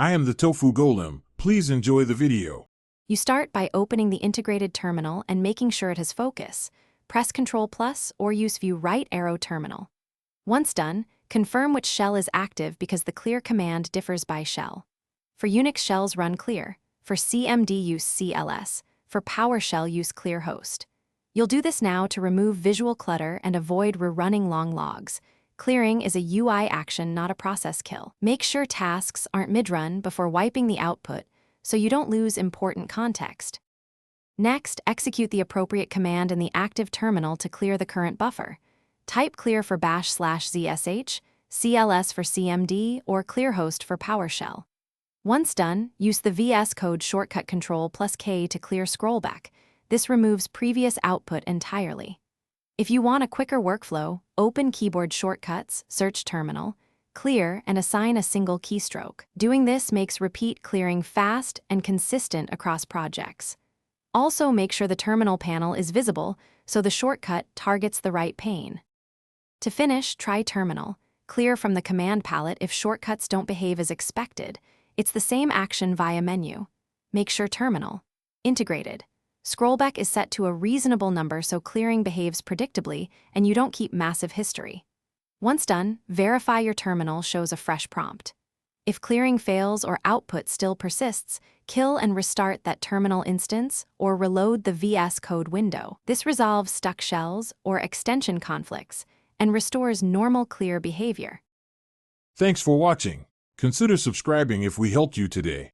I am the Tofu Golem. Please enjoy the video. You start by opening the integrated terminal and making sure it has focus. Press Ctrl+ or use View right arrow terminal. Once done, confirm which shell is active because the clear command differs by shell. For Unix shells, run clear. For CMD, use CLS. For PowerShell, use clearhost. You'll do this now to remove visual clutter and avoid rerunning long logs. Clearing is a UI action, not a process kill. Make sure tasks aren't mid-run before wiping the output so you don't lose important context. Next, execute the appropriate command in the active terminal to clear the current buffer. Type clear for bash/zsh, CLS for CMD, or clearhost for PowerShell. Once done, use the Vscode shortcut Ctrl+K to clear scrollback. This removes previous output entirely. If you want a quicker workflow, open keyboard shortcuts, search terminal, clear, and assign a single keystroke. Doing this makes repeat clearing fast and consistent across projects. Also, make sure the terminal panel is visible so the shortcut targets the right pane. To finish, try terminal. Clear from the command palette if shortcuts don't behave as expected. It's the same action via menu. Make sure terminal. Integrated. Scrollback is set to a reasonable number so clearing behaves predictably and you don't keep massive history. Once done, verify your terminal shows a fresh prompt. If clearing fails or output still persists, kill and restart that terminal instance or reload the Vscode window. This resolves stuck shells or extension conflicts and restores normal clear behavior. Thanks for watching. Consider subscribing if we helped you today.